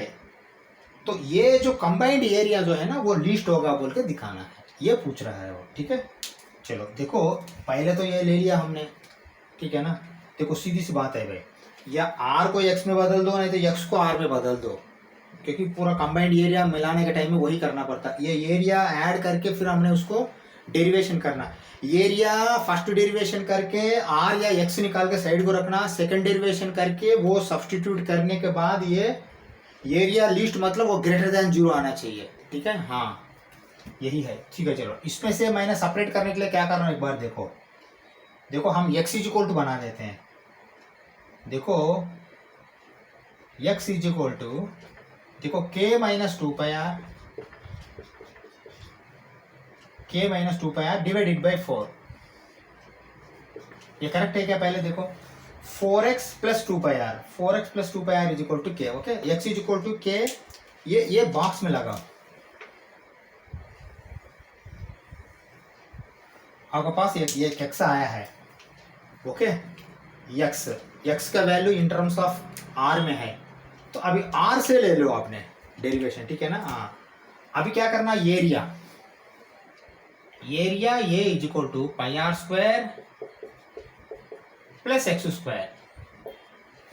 तो ये जो कंबाइंड एरिया जो है ना वो लीस्ट होगा बोल के दिखाना है, ये पूछ रहा है वो, ठीक है। चलो देखो पहले तो ये ले लिया हमने, ठीक है ना। देखो सीधी सी बात है भाई, या r को x में बदल दो, नहीं तो x को r में बदल दो, क्योंकि पूरा कंबाइंड एरिया मिलाने के टाइम में वही करना पड़ता है। ये एरिया ऐड करके फिर हमने उसको डेरिवेशन करना। एरिया फर्स्ट डेरिवेशन करके r या x निकाल के साइड को रखना, सेकंड डेरिवेशन करके वो सब्स्टिट्यूट करने के बाद ये एरिया लिस्ट मतलब वो ग्रेटर देन 0 आना चाहिए, ठीक है। हाँ यही है, ठीक है। चलो इसमें से मैंने सेपरेट करने के लिए क्या करना है, एक बार देखो। देखो हम x इज इक्वल टू बना देते हैं। देखो x इज इक्वल टू, देखो k minus 2πr, k minus 2πr divided by 4। ये करेक्ट है क्या, पहले देखो 4x plus 2πr, 4x plus 2πr is equal to k। Okay, x is equal to k, ये बॉक्स में लगा, आपके पास ये x आया है। ओके, x का value in terms of r में है, तो अभी r से ले लो आपने डेरिवेशन, ठीक है ना। हाँ, अभी क्या करना, एरिया ये is equal to πr² plus x²।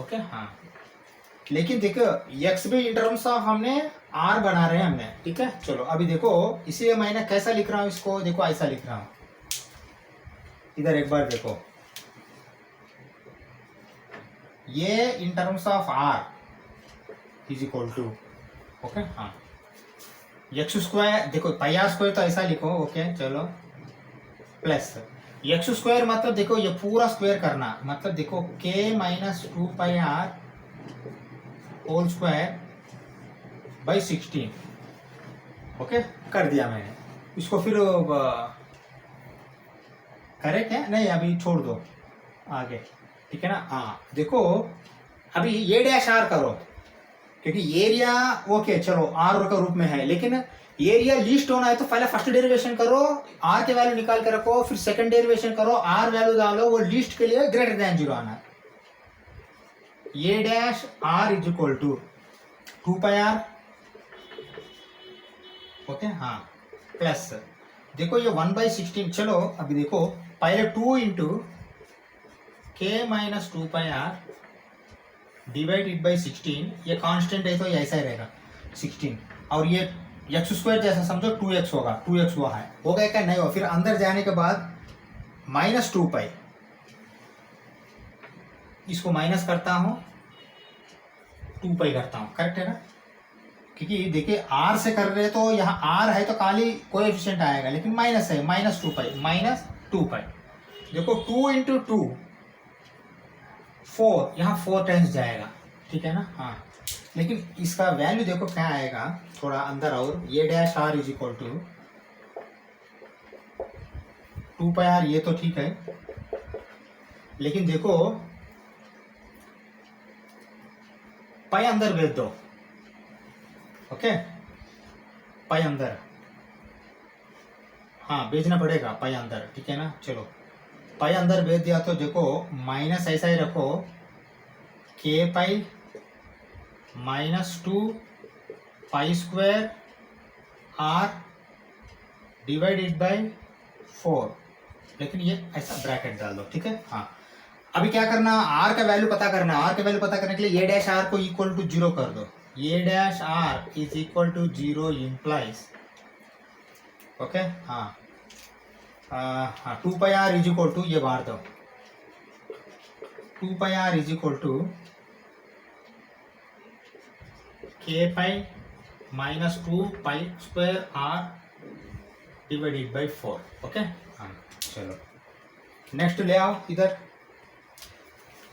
Okay हाँ, लेकिन देखो x भी इन टर्म्स ऑफ हमने r बना रहे हैं हमने, ठीक है। चलो अभी देखो, इसीलिए मैंने कैसा लिख रहा हूँ इसको, देखो ऐसा लिख रहा हूँ। इधर एक बार देखो, ये in terms of r is equal to, okay हाँ, x², देखो πr² तो ऐसा लिखो, ओके चलो, प्लस x² मतलब देखो ये पूरा स्क्वायर करना, मतलब देखो k minus 2πr whole square by 16। Okay, कर दिया मैंने इसको। फिर करेक्ट है नहीं, अभी छोड़ दो आगे, ठीक है ना। हाँ देखो अभी ये डैश r करो, क्योंकि एरिया ओके चलो r का रूप में है, लेकिन एरिया लीस्ट होना है तो पहले फर्स्ट डेरिवेशन करो, आर के वैल्यू निकाल के रखो, फिर सेकंड डेरिवेशन करो, आर वैल्यू डालो, वो लीस्ट के लिए ग्रेटर देन 0 आना है। A dash R is equal to 2 pi R, okay हाँ, प्लस देखो ये 1/16, चलो अभी देखो पहले 2 into K minus 2 pi R divided by 16, ये कांस्टेंट है तो ये ऐसा ही रहेगा 16, और ये एक्स स्क्वायर जैसा समझो 2x होगा, 2x हुआ है, हो गया क्या, नहीं हो, फिर अंदर जाने के बाद -2 पाई, इसको माइनस करता हूं 2 पाई करता हूं, करेक्ट है ना, क्योंकि देखिए आर से कर रहे तो यहाँ आर है तो खाली कोएफिशिएंट आएगा, लेकिन माइनस है, -2 पाई, -2 पाई, देखो 2 इंटू 2 4, यहाँ 4 टाइम्स जाएगा, ठीक है ना, हाँ, लेकिन इसका वैल्यू देखो क्या आएगा, थोड़ा अंदर और, ये dash R is equal to 2 pi R, ये तो ठीक है, लेकिन देखो पाई अंदर भेज दो, ओके, पाई अंदर, हाँ भेजना पड़ेगा पाई अंदर, ठीक है ना, चलो पाई अंदर भेज दिया तो देखो माइनस ऐसा ही रखो, K pi -2 pi square R divided by 4, लेकिन ये ऐसा ब्रैकेट डाल दो, ठीक है, हाँ। अभी क्या करना, आर का वैल्यू पता करना, आर का वैल्यू पता करने के लिए ए डैश आर को इक्वल टू 0 कर दो, A dash R is equal to 0 implies, okay हाँ, हाँ 2 pi R is equal to, ये बाहर दो, 2 pi R is equal to K pi -2 pi square R divided by 4, okay हाँ, चलो नेक्स्ट ले आओ इधर,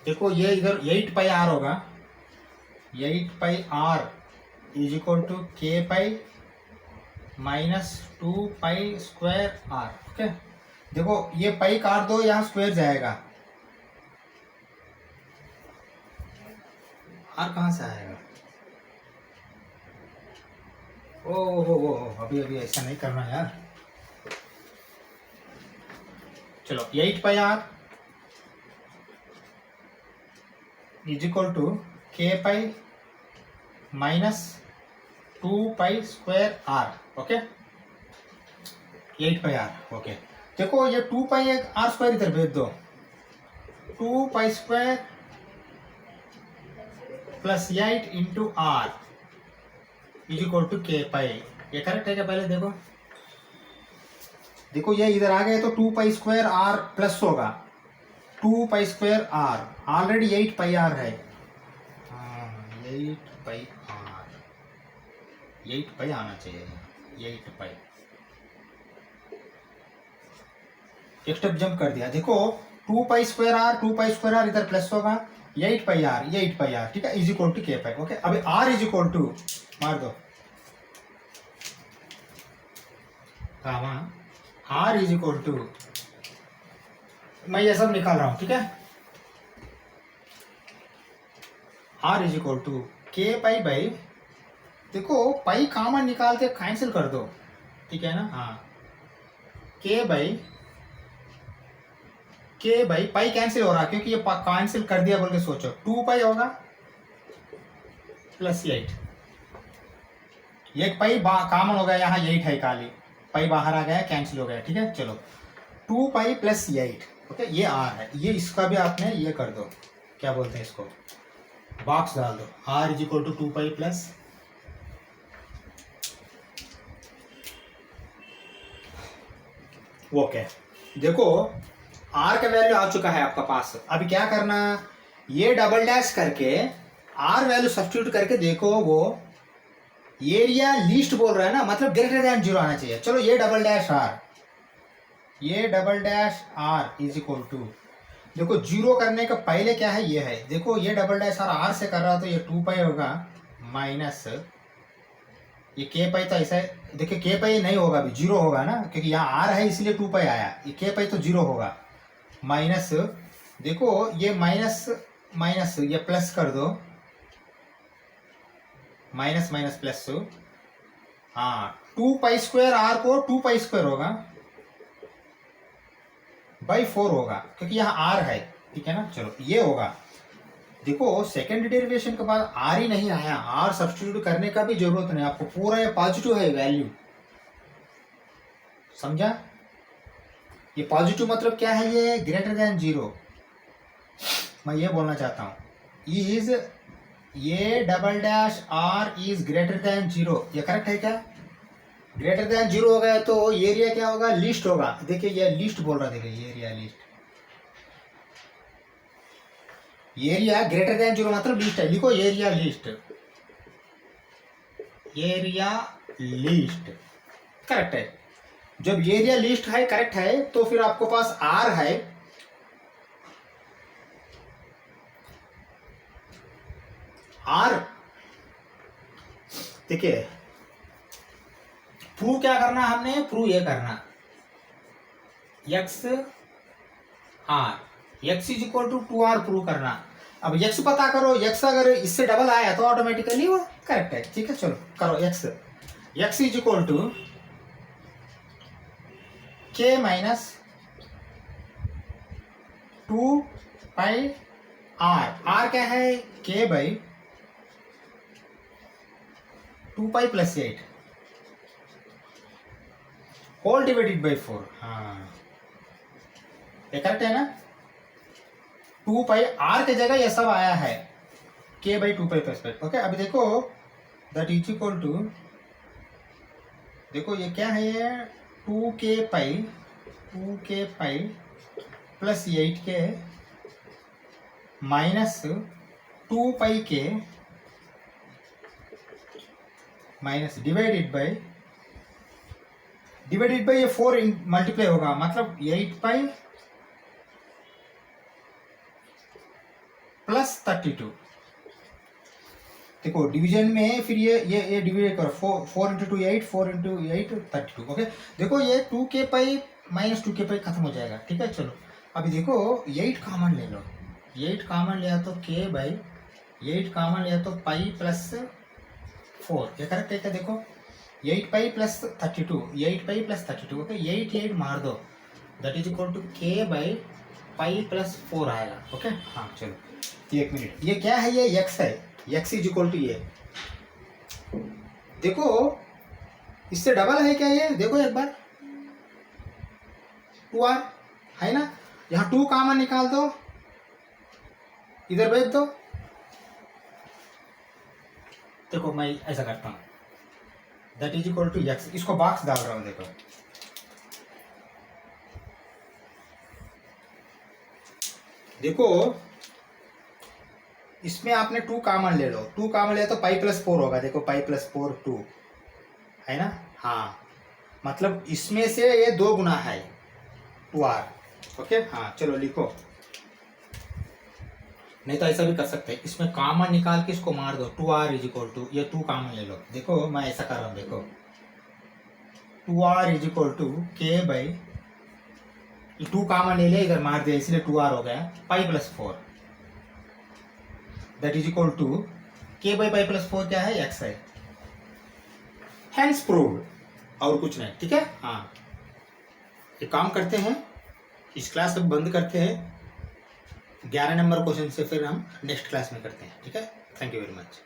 देखो ये इधर 8 पाई आर होगा, 8 pi R is equal to K pi -2 pi square R, okay, देखो ये पाई काट दो, यहाँ स्क्वायर जाएगा, आर कहाँ से आएगा, ओ अभी ऐसा नहीं करना यार, चलो 8 pi R is equal to K pi -2 pi square R, okay 8 pi R, okay, देखो ये 2 पाई आर स्क्वायर इधर भेज दो, 2 pi square plus 8 into R is equal to K pi, ये करेक्ट है क्या, पहले देखो, देखो ये इधर आ गए तो 2 पाई स्क्वायर आर प्लस होगा 2 pi square R, already 8 pi R है, 8 पाई आर, 8 पाई आना चाहिए, 8 पाई, एक स्टेप जंप कर दिया, देखो 2 पाई स्क्वायर आर इधर प्लस होगा, 8 पाई आर, ये 8 पाई आर, ठीक है, is equal to K pi, okay, अभी आर इज इक्वल टू मार दो, आर इज इक्वल टू, मैं ये सब निकाल रहा हूं, ठीक है, are is equal to K pi by, देखो पाई कॉमन निकाल के कैंसिल कर दो, ठीक है ना, हाँ, के बाई पाई कैंसिल हो रहा क्योंकि ये कैंसिल कर दिया बोल के सोचो, 2 पाई होगा प्लस 8, एक पाई कॉमन हो गया, यहाँ 8 है खाली, पाई बाहर आ गया, कैंसिल हो गया, ठीक है, चलो 2 पाई प्लस 8, ओके, ये आर है, ये इसका भी आपने ये कर दो, क्या बोलते हैं इसको, बॉक्स डाल दो, R is equal to 2 pi plus, okay, देखो आर का वैल्यू आ चुका है आपका पास, अभी क्या करना, ये डबल डैश करके आर वैल्यू सब्स्टिट्यूट करके देखो, वो एरिया लीस्ट बोल रहा है ना, मतलब ग्रेटर देन 0 आना चाहिए, चलो ये double dash R is equal to, देखो 0 करने का पहले क्या है, ये है, देखो ये डबल डैश आर से कर रहा तो ये 2 पाई होगा, माइनस ये के पाई, तो ऐसा है, देखिए के पाई नहीं होगा, अभी 0 होगा ना, क्योंकि यहाँ आर है इसलिए 2 पाई आया, ये के पाई तो 0 होगा, माइनस देखो ये माइनस ये प्लस कर दो, माइनस प्लस हाँ 2 पाई स्क्वायर आर को 2 पाई स्क्वायर होगा बाई 4 होगा, क्योंकि यहाँ आर है, ठीक है ना। चलो ये होगा, देखो सेकंड डेरिवेशन के बाद आर ही नहीं आया, आर सब्स्टिट्यूट करने का भी जरूरत नहीं आपको, पूरा ये पॉजिटिव है वैल्यू, समझा। ये पॉजिटिव मतलब क्या है, ये ग्रेटर देन 0। मैं ये बोलना चाहता हूँ इज ये double dash R is greater than 0, ये करेक्ट है क्या। ग्रेटर देन 0 हो गया तो एरिया क्या होगा, लिस्ट होगा। देखिए ये लिस्ट बोल रहा, देखिए area list, area greater than 0 मतलब लिस्ट है, लिखो area list, area list correct है। जब एरिया लिस्ट है करेक्ट है तो फिर आपको पास आर है, आर देखिए प्रूव क्या करना हमने, प्रूव ये करना X R, X is equal to 2r prove करना। अब एक्स पता करो, एक्स अगर इससे डबल आया तो ऑटोमेटिकली वो करेक्ट है, ठीक है। चलो करो X, X is equal to K minus 2 pi R, R क्या है K by 2 pi plus 8 whole divided by 4। हाँ ये करेक्ट है ना। 2 पाई आर के जगह ये सब आया है K by 2 pi plus 8। Okay अभी देखो दैट इज इक्वल टू, देखो ये क्या है, ये 2k pi plus 8k minus 2 पाई के माइनस डिवाइडेड बाई ये 4 मल्टीप्लाई होगा, मतलब 8 पाई प्लस 32। देखो डिवीजन में फिर ये डिवाइड करो, 4 इंटू 2 8, 4 इंटू 8 32। ओके देखो ये 2k पाई माइनस 2k पाई खत्म हो जाएगा, ठीक है। चलो अभी देखो 8 कॉमन ले लो, 8 कॉमन लिया तो k बाई 8 कॉमन लिया तो पाई प्लस 4, ये करेक्ट है क्या। देखो 8 pi plus 32, 8 pi plus 32। Okay 8 मार दो, that is equal to k by pi plus 4 आएगा। ओके हाँ चलो एक मिनट, ये क्या है, ये x है, x इज इक्वल टू ये, देखो इससे डबल है क्या ये, देखो एक बार 2r है ना, यहाँ 2 कॉमन निकाल दो, इधर भेज दो। देखो मैं ऐसा करता हूँ, that is equal to X, इसको बॉक्स डाल रहा हूँ। देखो देखो इसमें आपने 2 कॉमन ले लो, 2 कॉमन ले तो पाई प्लस 4 होगा, देखो पाई प्लस 4 2 है ना। हाँ मतलब इसमें से ये 2 गुना है 2r। ओके हाँ चलो लिखो, नहीं तो ऐसा भी कर सकते हैं, इसमें कॉमन निकाल के इसको मार दो, 2r इज इक्वल टू ये 2 कॉमन ले लो। देखो मैं ऐसा कर रहा हूँ, देखो 2r is equal to K by 2 common ले लिया, इधर मार दिया इसलिए 2r हो गया, pi plus 4 that is equal to K by pi plus 4 क्या है, x है, हैंस प्रूव्ड, और कुछ नहीं, ठीक है। हाँ ये काम करते हैं, इस क्लास में बंद करते हैं, 11 नंबर क्वेश्चन से फिर हम नेक्स्ट क्लास में करते हैं, ठीक है। Thank you very much.